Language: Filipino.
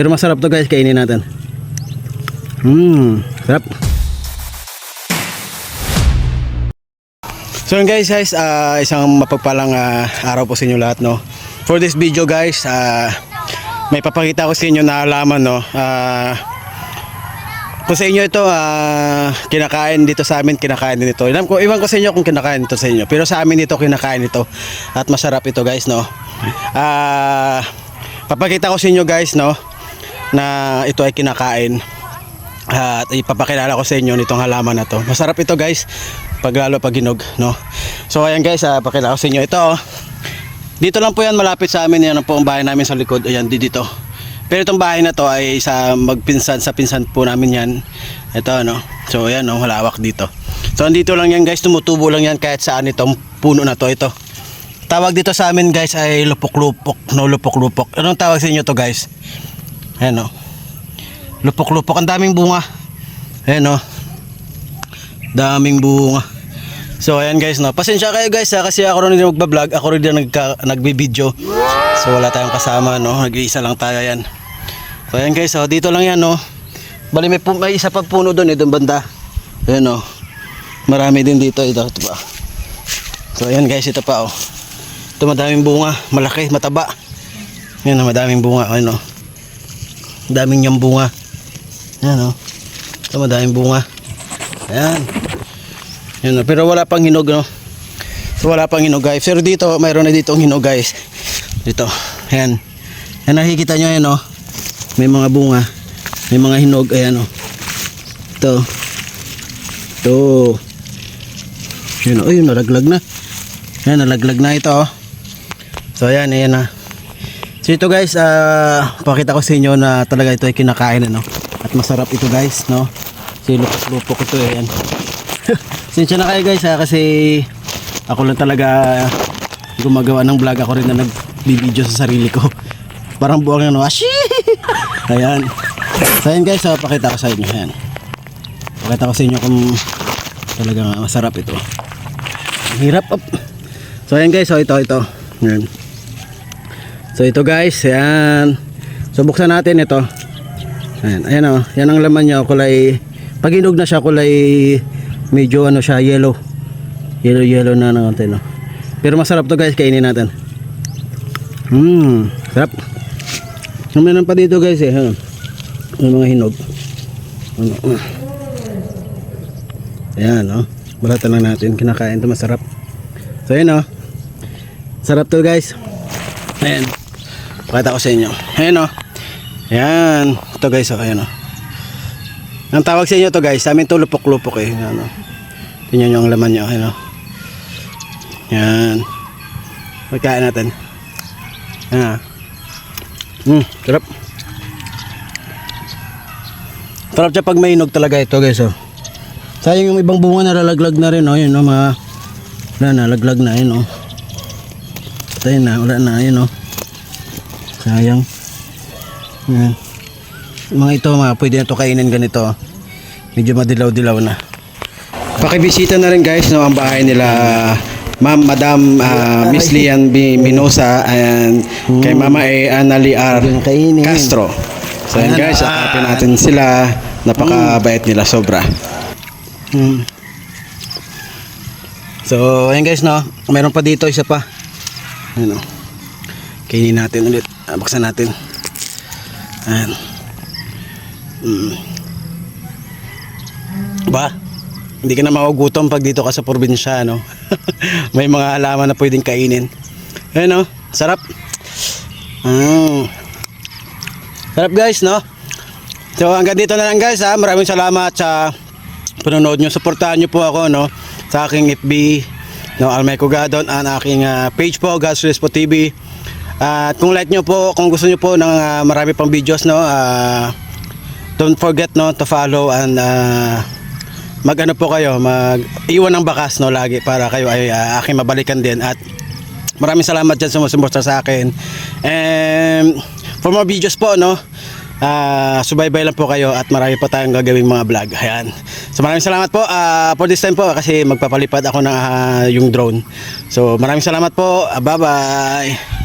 Pero masarap to guys, kainin natin. Sarap. So yun guys, isang mapagpalang araw po sa inyo lahat, no. For this video guys, may papakita ko sa inyo na alaman, no. Kung sa inyo ito kinakain dito sa amin, kinakain din ito. Iwan ko sa inyo kung kinakain ito sa inyo, pero sa amin ito kinakain ito at masarap ito guys, no. Papakita ko sa inyo guys, no, na ito ay kinakain at ipapakilala ko sa inyo nitong halaman na to. Masarap ito guys, pag lalo pag hinog, no. So ayan guys, pakilala ko sa inyo ito, oh. Dito lang po yan, malapit sa amin. Yan po ang bahay namin sa likod. Ayan, dito. Pero itong bahay na to ay sa pinsan po namin yan. Ito, no. So ayan, no, malawak dito. So andito lang yan guys, tumutubo lang yan kahit saan itong puno na to. Ito tawag dito sa amin guys ay lupok-lupok, no, lupok-lupok. Anong tawag sa inyo to guys? Ayan, no, lupok-lupok. Ang daming bunga. Ayan, no, daming bunga. So ayan guys, no, pasensya kayo guys kasi ako rin magbablog, ako rin din nagbibideo. So wala tayong kasama, no, nag-iisa lang tayo yan. So ayan guys, dito lang yan, no. Bali may isa pa puno doon, doon banda. Ayan, no, marami din dito, ito pa. So ayan guys, ito pa, oh. Ito madaming bunga, malaki, mataba. Ayan, madaming bunga, ayan, no. Daming niyang bunga. Ayan, no. Ito madaming bunga. Ayan. Ayan, no. Pero wala pang hinog, no. So wala pang hinog guys. Pero dito, mayroon na dito ang hinog guys. Dito. Ayan. Ayan, nakikita nyo, ayan, no. May mga bunga. May mga hinog, ayan, no. Ito. Ito. Ayan, no. Ayun, nalaglag na. Ayan, nalaglag na ito, oh. So ayan, ayan na. So ito guys, pakita ko sa inyo na talaga ito ay kinakain, no. At masarap ito guys, no. Si lupok-lupok ito, ayan. Sinsya na kayo guys, kasi ako lang talaga gumagawa ng vlog. Ako rin na nagbibideo sa sarili ko. Parang buwang yan, no. Ashi! Ayan. So ayan guys, pakita ko sa inyo, ayan. Pakita ko sa inyo kung talagang masarap ito. Hirap up. So ayan guys, ito. Ayan. So ito guys, ayan. So buksan natin ito. Ayan, ayan, oh. Yan ang laman niya, kulay, pag hinog na siya, kulay medyo ano siya, yellow na konti, no. Pero masarap to guys, kainin natin. Sarap. Meron pa dito guys, yung mga hinog. Ayan, no. Balatan lang natin, kinakain to, masarap. So ayan, no. Sarap to guys. Ayan, pakita ko sa inyo. Ayan, no. Ayan, ito guys, ayan, no. Ang tawag sa inyo to guys, sa amin to lupok-lupok, ano. Tingnan nyo ang laman nyo, ano. Yan. Magkain natin. Sarap. Sarap siya pag may hinog talaga ito guys, oh. Sayang yung ibang bunga nalalaglag na rin, oh. Yun, oh, mga nalaglag na, yun, oh. Tayo na, wala na, yun, oh. Sayang. Yan. Mga ito, pwede na ito kainin ganito, oh. Medyo madilaw-dilaw na. Pakibisita na rin guys, no, ang bahay nila Madam Miss Lian B. Minosa and kay Mama Anali R. Castro. So ayan guys, akapin natin sila. Napakabait nila, sobra. So ayan guys, no, meron pa dito isa pa. Ayan, no. Kainin natin ulit, baksan natin. Ayan. Ba? Hindi ka na magugutom pag dito ka sa probinsya, no? May mga halaman na pwedeng kainin. Ayan, no? Sarap. Sarap guys, no? So hanggang dito na lang guys, ha? Maraming salamat sa panonood nyo. Suportahan nyo po ako, no? Sa aking FB, no, Almay Cugadon, ang aking page po, God's Respo TV. At kung like nyo po, kung gusto nyo po ng marami pang videos, no, don't forget, no, to follow and mag-ano po kayo, mag-iwan ng bakas, no, lagi para kayo ay aking mabalikan din. At maraming salamat dyan sa sumusuporta sa akin. And for more videos po, no, subaybay lang po kayo at marami pa tayong gagawing mga vlog. Ayan. So maraming salamat po for this time po kasi magpapalipad ako ng yung drone. So maraming salamat po. Bye bye.